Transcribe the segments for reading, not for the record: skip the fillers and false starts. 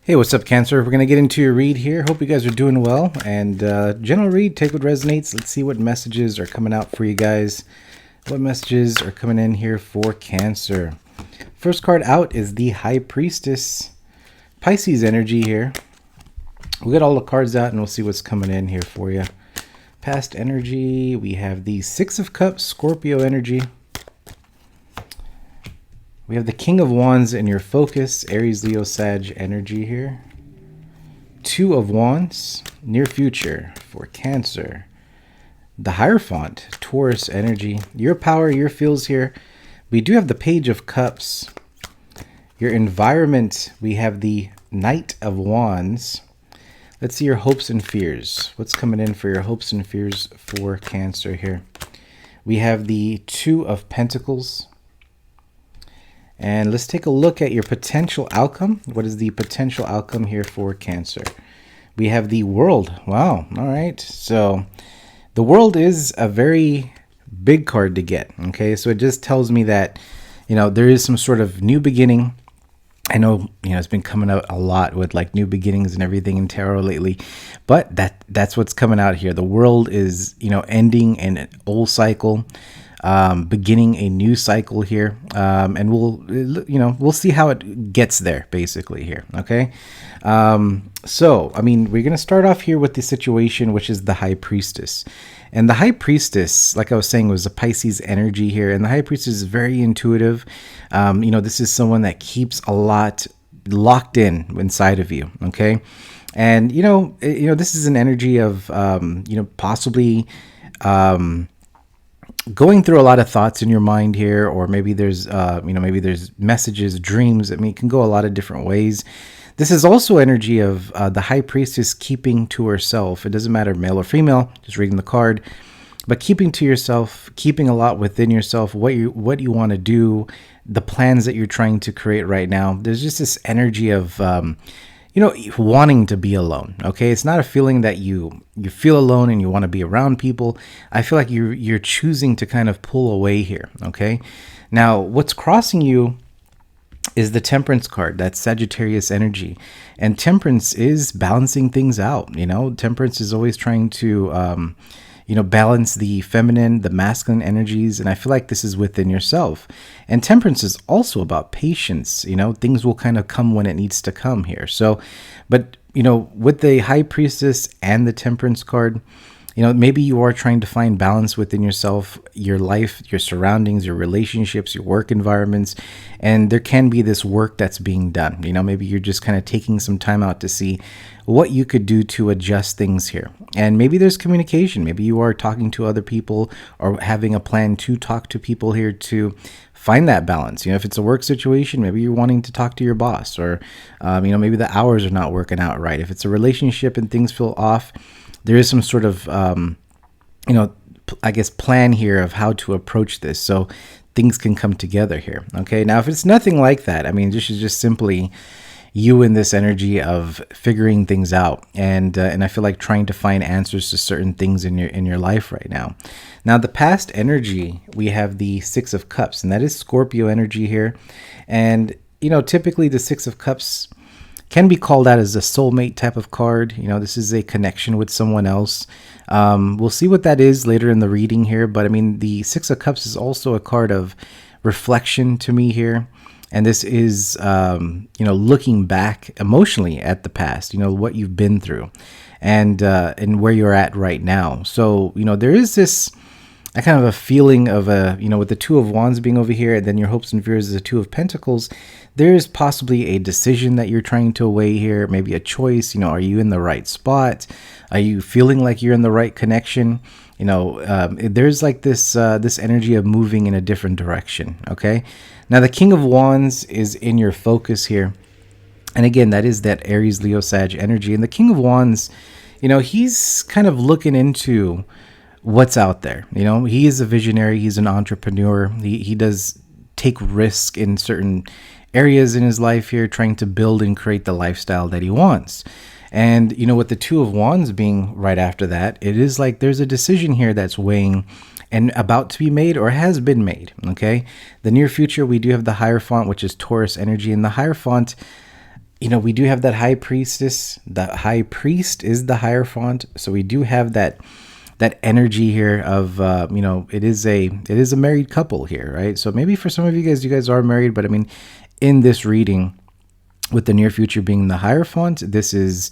Hey, what's up, Cancer? We're going to get into your read here. Hope you guys are doing well. And general read, take what resonates. Let's see what messages are coming out for you guys. What messages are coming in here for Cancer? First card out is the High Priestess. Pisces energy here. We'll get all the cards out and we'll see what's coming in here for you. Past energy, we have the Six of Cups, Scorpio energy. We have the King of Wands in your focus, Aries, Leo, Sag energy here. Two of Wands, near future for Cancer. The Hierophant, Taurus energy. Your power, your feels here. We do have the Page of Cups. Your environment, we have the Knight of Wands. Let's see your hopes and fears. What's coming in for your hopes and fears for Cancer here? We have the Two of Pentacles. And let's take a look at your potential outcome. What is the potential outcome here for Cancer? We have the World. Wow. All right. So the World is a very big card to get. Okay. So it just tells me that, there is some sort of new beginning. I know, it's been coming out a lot with like new beginnings and everything in tarot lately, but that's what's coming out here. The World is, ending an old cycle. Beginning a new cycle here, and we'll see how it gets there basically here. Okay. So we're going to start off here with the situation, which is the High Priestess. And the High Priestess, like I was saying, was a Pisces energy here. And the High Priestess is very intuitive. This is someone that keeps a lot locked inside of you. Okay. And, this is an energy of, possibly, going through a lot of thoughts in your mind here, or maybe there's, maybe there's messages, dreams. It can go a lot of different ways. This is also energy of the High Priestess keeping to herself. It doesn't matter male or female, just reading the card, but keeping to yourself, keeping a lot within yourself, what you want to do, the plans that you're trying to create right now. There's just this energy of, wanting to be alone. Okay. It's not a feeling that you feel alone and you want to be around people. I feel like you're choosing to kind of pull away here. Okay. Now what's crossing you is the Temperance card. That's Sagittarius energy, and Temperance is balancing things out. Temperance is always trying to, balance the feminine, the masculine energies. And I feel like this is within yourself. And Temperance is also about patience. Things will kind of come when it needs to come here. So, but, with the High Priestess and the Temperance card, maybe you are trying to find balance within yourself, your life, your surroundings, your relationships, your work environments. And there can be this work that's being done. Maybe you're just kind of taking some time out to see what you could do to adjust things here. And maybe there's communication. Maybe you are talking to other people or having a plan to talk to people here to find that balance. If it's a work situation, maybe you're wanting to talk to your boss, or, maybe the hours are not working out right. If it's a relationship and things feel off, there is some sort of, plan here of how to approach this so things can come together here. Okay. Now, if it's nothing like that, this is just simply you in this energy of figuring things out. And I feel like trying to find answers to certain things in your life right now. Now, the past energy, we have the Six of Cups, and that is Scorpio energy here. And, typically the Six of Cups can be called out as a soulmate type of card. This is a connection with someone else. We'll see what that is later in the reading here. But the Six of Cups is also a card of reflection to me here. And this is, looking back emotionally at the past, what you've been through and where you're at right now. So, there is this a kind of a feeling of with the Two of Wands being over here, and then your hopes and fears is the Two of Pentacles. There is possibly a decision that you're trying to weigh here, maybe a choice. Are you in the right spot? Are you feeling like you're in the right connection? There's like this energy of moving in a different direction. Okay. Now the King of Wands is in your focus here. And again, that is that Aries, Leo, Sag energy. And the King of Wands, he's kind of looking into what's out there. He is a visionary. He's an entrepreneur. He does take risk in certain areas in his life here, trying to build and create the lifestyle that he wants. And, with the Two of Wands being right after that, it is like there's a decision here that's weighing and about to be made or has been made. Okay. The near future, we do have the Hierophant, which is Taurus energy. And the Hierophant, we do have that high priestess. The high priest is the hierophant, so we do have that energy here of it is a married couple here, right? So maybe for some of you guys are married, but I mean, in this reading, with the near future being the hierophant, this is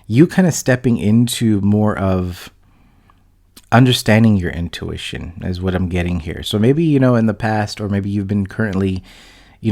you kind of stepping into more of understanding your intuition is what I'm getting here. So maybe, in the past, or maybe you've been currently,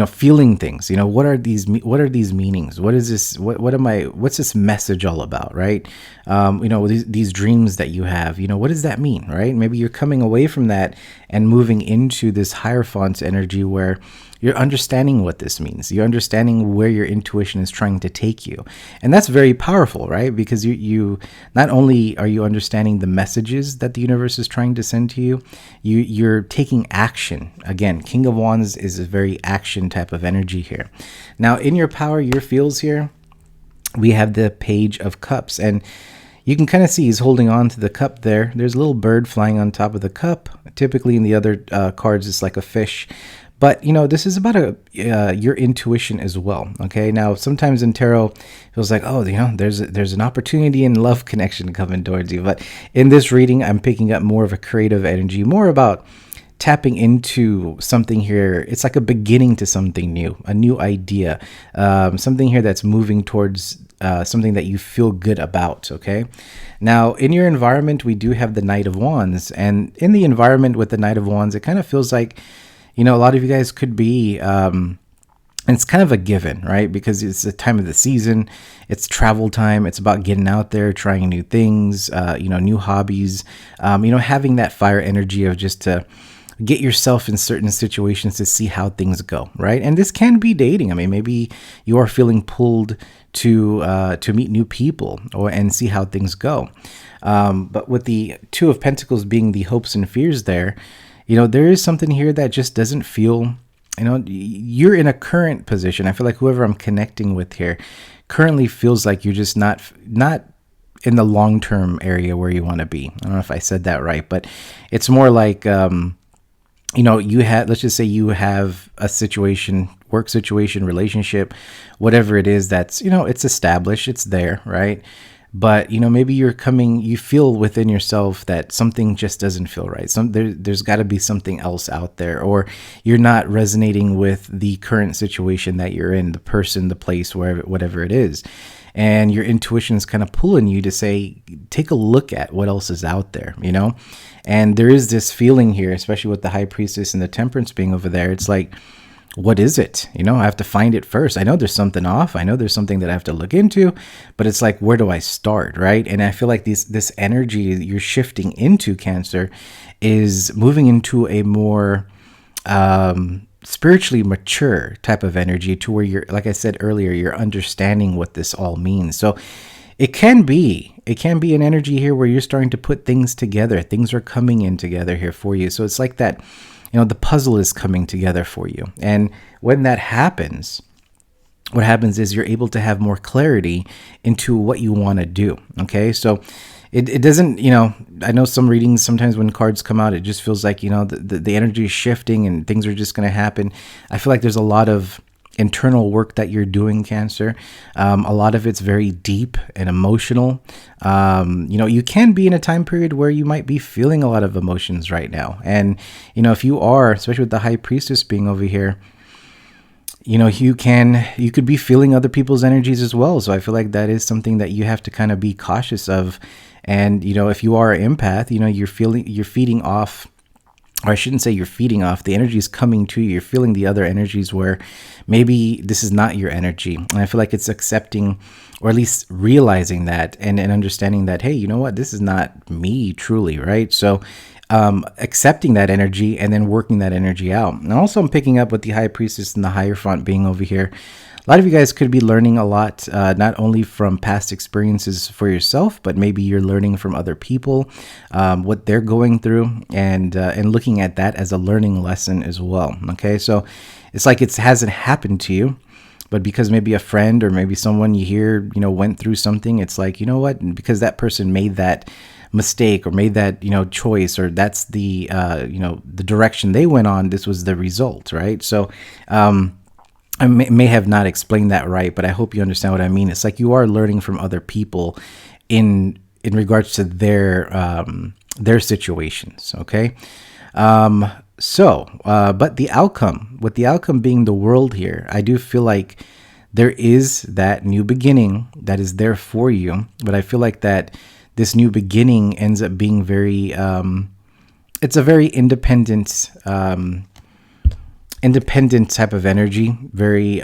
feeling things, what are these meanings? What is this? What's this message all about? Right. These dreams that you have, what does that mean? Right. Maybe you're coming away from that and moving into this hierophant energy where you're understanding what this means. You're understanding where your intuition is trying to take you. And that's very powerful, right? Because you not only are you understanding the messages that the universe is trying to send to you, you're taking action. Again, King of Wands is a very action type of energy here. Now, in your power, your fields here, we have the Page of Cups. And you can kind of see he's holding on to the cup there. There's a little bird flying on top of the cup. Typically in the other cards, it's like a fish. But, this is about your intuition as well. Okay. Now, sometimes in tarot, it feels like, oh, there's an opportunity and love connection coming towards you. But in this reading, I'm picking up more of a creative energy, more about tapping into something here. It's like a beginning to something new, a new idea, something here that's moving towards something that you feel good about. Okay. Now, in your environment, we do have the Knight of Wands. And in the environment with the Knight of Wands, it kind of feels like, a lot of you guys could be, and it's kind of a given, right? Because it's the time of the season, it's travel time, it's about getting out there, trying new things, new hobbies, having that fire energy of just to get yourself in certain situations to see how things go, right? And this can be dating. I mean, maybe you are feeling pulled to meet new people and see how things go. But with the Two of Pentacles being the hopes and fears there, there is something here that just doesn't feel, you're in a current position. I feel like whoever I'm connecting with here currently feels like you're just not in the long-term area where you want to be. I don't know if I said that right, but it's more like, let's just say you have a situation, work situation, relationship, whatever it is that's, it's established, it's there, right? But, maybe you feel within yourself that something just doesn't feel right. There's got to be something else out there, or you're not resonating with the current situation that you're in, the person, the place, whatever it is. And your intuition is kind of pulling you to say, take a look at what else is out there, And there is this feeling here, especially with the High Priestess and the Temperance being over there. It's like, what is it? I have to find it first. I know there's something off. I know there's something that I have to look into, but it's like, where do I start? Right. And I feel like this energy you're shifting into, Cancer, is moving into a more spiritually mature type of energy, to where you're, like I said earlier, you're understanding what this all means. So it can be an energy here where you're starting to put things together. Things are coming in together here for you. So it's like that, the puzzle is coming together for you. And when that happens, what happens is you're able to have more clarity into what you want to do. Okay. So it doesn't, I know some readings, sometimes when cards come out, it just feels like, the energy is shifting and things are just going to happen. I feel like there's a lot of internal work that you're doing, Cancer. A lot of it's very deep and emotional. You can be in a time period where you might be feeling a lot of emotions right now. And, if you are, especially with the High Priestess being over here, you could be feeling other people's energies as well. So I feel like that is something that you have to kind of be cautious of. And, if you are an empath, you're feeding off, or I shouldn't say you're feeding off, the energy is coming to you. You're feeling the other energies where maybe this is not your energy. And I feel like it's accepting, or at least realizing that and understanding that, hey, you know what, this is not me truly, right? So accepting that energy and then working that energy out. And also I'm picking up with the High Priestess and the Hierophant being over here. A lot of you guys could be learning a lot, not only from past experiences for yourself, but maybe you're learning from other people, what they're going through, and looking at that as a learning lesson as well. Okay, so it's like it hasn't happened to you, but because maybe a friend or maybe someone you hear, went through something, it's like, you know what, because that person made that mistake or made that, choice, or that's the, the direction they went on, this was the result, right? So, I may have not explained that right, but I hope you understand what I mean. It's like you are learning from other people in regards to their situations. Okay. But the outcome, with the outcome being the world here, I do feel like there is that new beginning that is there for you. But I feel like that this new beginning ends up being it's a very independent type of energy, very,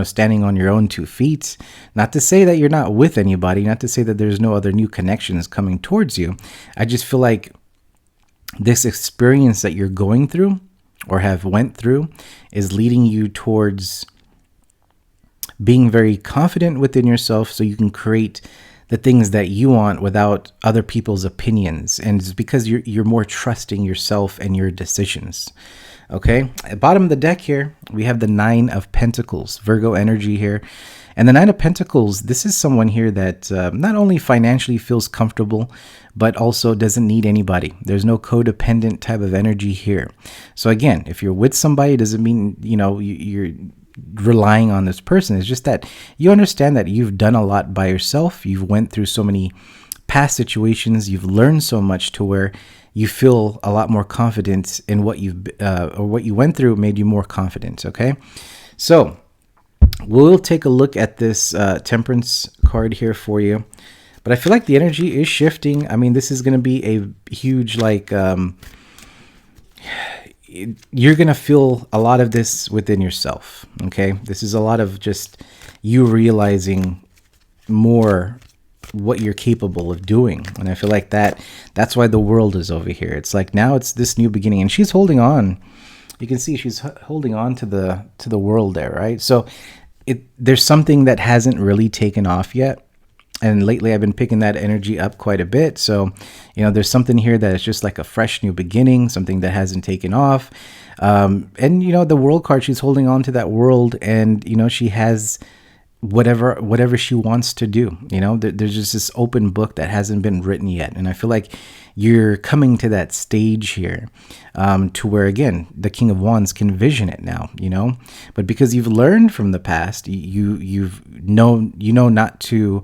standing on your own 2 feet. Not to say that you're not with anybody, not to say that there's no other new connections coming towards you. I just feel like this experience that you're going through or have went through is leading you towards being very confident within yourself so you can create the things that you want without other people's opinions. And it's because you're more trusting yourself and your decisions. Okay, at the bottom of the deck here, we have the Nine of Pentacles, Virgo energy here. And the Nine of Pentacles, this is someone here that not only financially feels comfortable, but also doesn't need anybody. There's no codependent type of energy here. So again, if you're with somebody, it doesn't mean, you're relying on this person. It's just that you understand that you've done a lot by yourself. You've went through so many past situations. You've learned so much to where you feel a lot more confident in what what you went through made you more confident. Okay, so we'll take a look at this Temperance card here for you. But I feel like the energy is shifting. I mean, this is going to be a huge, you're going to feel a lot of this within yourself. Okay, this is a lot of just you realizing more what you're capable of doing. And I feel like that's why the world is over here. It's like now it's this new beginning, and she's holding on. You can see she's holding on to the world there, right? So there's something that hasn't really taken off yet. And lately I've been picking that energy up quite a bit. So, there's something here that is just like a fresh new beginning, something that hasn't taken off. And, the world card, she's holding on to that world, and, she has whatever she wants to do. There's just this open book that hasn't been written yet. And I feel like you're coming to that stage here to where, again, the King of Wands can vision it now, but because you've learned from the past, you know not to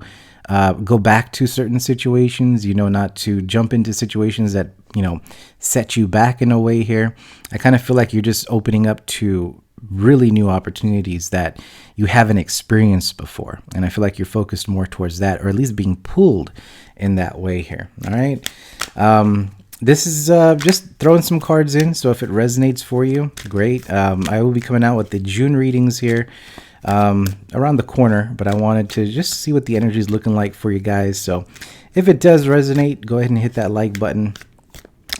go back to certain situations, not to jump into situations that, set you back in a way here. I kind of feel like you're just opening up to really new opportunities that you haven't experienced before. And I feel like you're focused more towards that, or at least being pulled in that way here. All right. This is just throwing some cards in. So if it resonates for you, great. I will be coming out with the June readings here around the corner, but I wanted to just see what the energy is looking like for you guys. So if it does resonate, go ahead and hit that like button.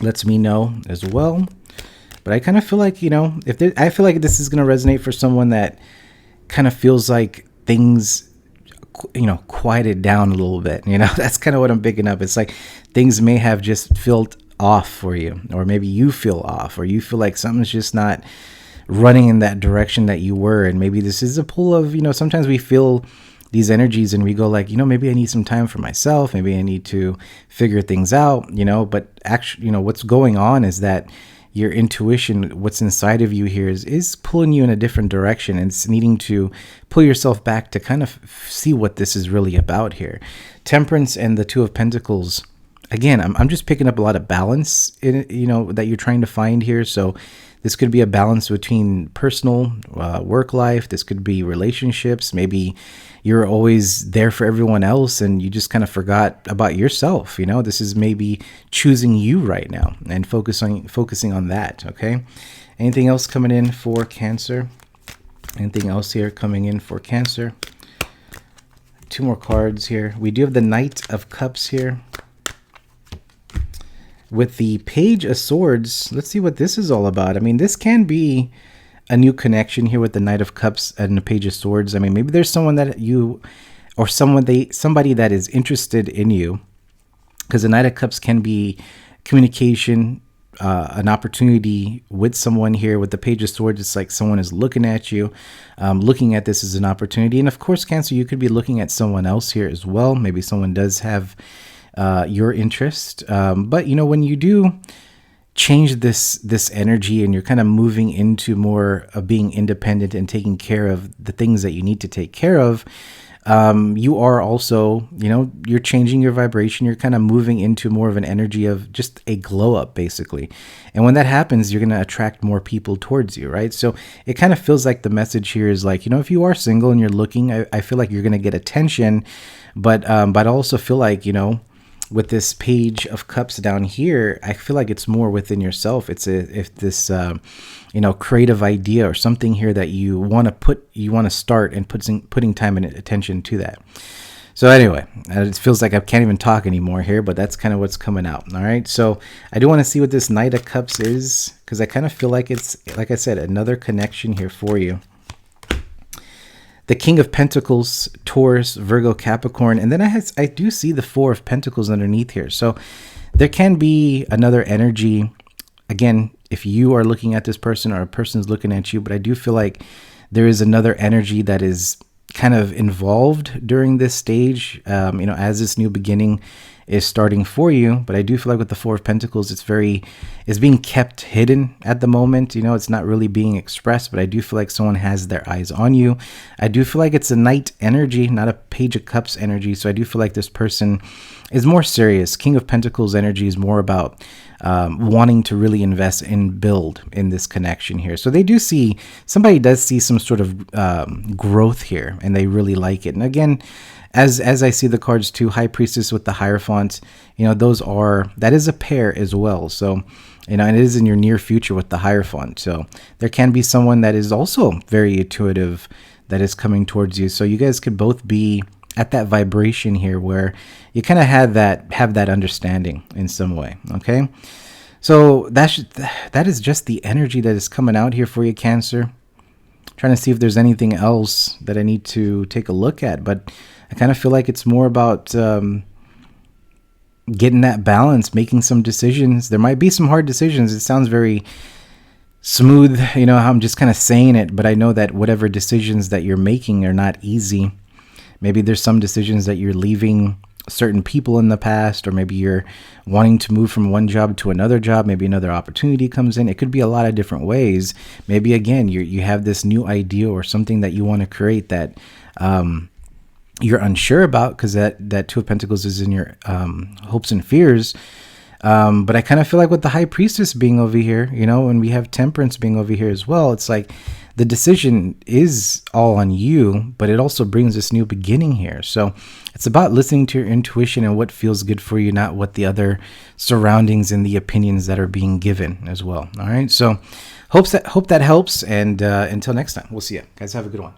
Lets me know as well. But I kind of feel like, I feel like this is going to resonate for someone that kind of feels like things, quieted down a little bit. That's kind of what I'm picking up. It's like things may have just felt off for you, or maybe you feel off, or you feel like something's just not running in that direction that you were. And maybe this is a pull of, sometimes we feel these energies and we go like, maybe I need some time for myself. Maybe I need to figure things out, but actually, what's going on is that your intuition, what's inside of you here is pulling you in a different direction, and it's needing to pull yourself back to kind of see what this is really about here. Temperance and the Two of Pentacles. Again, I'm just picking up a lot of balance in that you're trying to find here. So this could be a balance between personal, work life. This could be relationships. Maybe you're always there for everyone else and you just kind of forgot about yourself. This is maybe choosing you right now and focusing on that. Okay. Anything else coming in for Cancer? Anything else here coming in for Cancer? Two more cards here. We do have the Knight of Cups here. With the Page of Swords, let's see what this is all about. I mean, this can be a new connection here with the Knight of Cups and the Page of Swords. I mean, maybe there's someone that you, or somebody that is interested in you, because the Knight of Cups can be communication, an opportunity with someone here. With the Page of Swords, it's like someone is looking at you, looking at this as an opportunity. And of course, Cancer, you could be looking at someone else here as well. Maybe someone does have your interest. But when you do change this energy, and you're kind of moving into more of being independent and taking care of the things that you need to take care of, you are also, you're changing your vibration. You're kind of moving into more of an energy of just a glow up, basically. And when that happens, you're going to attract more people towards you, right? So it kind of feels like the message here is like, if you are single and you're looking, I feel like you're going to get attention, but I also feel like, with this Page of Cups down here, I feel like it's more within yourself. It's if this, creative idea or something here that you want to start, and putting time and attention to that. So anyway, it feels like I can't even talk anymore here, but that's kind of what's coming out. All right. So I do want to see what this Knight of Cups is, because I kind of feel like it's, like I said, another connection here for you. The King of Pentacles, Taurus, Virgo, Capricorn. And then I do see the Four of Pentacles underneath here. So there can be another energy. Again, if you are looking at this person or a person is looking at you, but I do feel like there is another energy that is kind of involved during this stage, as this new beginning is starting for you. But I do feel like with the Four of Pentacles, it's being kept hidden at the moment. It's not really being expressed, but I do feel like someone has their eyes on you. I do feel like it's a Knight energy, not a Page of Cups energy. So I do feel like this person is more serious. King of Pentacles energy is more about wanting to really invest and build in this connection here. So somebody does see some sort of growth here, and they really like it. And again, as I see the cards too, High Priestess with the Hierophant, that is a pair as well. So, and it is in your near future with the Hierophant. So there can be someone that is also very intuitive that is coming towards you. So you guys could both be at that vibration here where you kind of have that understanding in some way. Okay. So that is just the energy that is coming out here for you, Cancer. Trying to see if there's anything else that I need to take a look at, but I kind of feel like it's more about getting that balance, making some decisions. There might be some hard decisions. It sounds very smooth, how I'm just kind of saying it, but I know that whatever decisions that you're making are not easy. Maybe there's some decisions that you're leaving certain people in the past, or maybe you're wanting to move from one job to another job. Maybe another opportunity comes in. It could be a lot of different ways. Maybe again, you have this new idea or something that you want to create that you're unsure about, because that Two of Pentacles is in your hopes and fears. But I kind of feel like with the High Priestess being over here, and we have Temperance being over here as well, it's like the decision is all on you, but it also brings this new beginning here. So it's about listening to your intuition and what feels good for you, not what the other surroundings and the opinions that are being given as well. All right. So hope that helps. And until next time, we'll see you guys. Have a good one.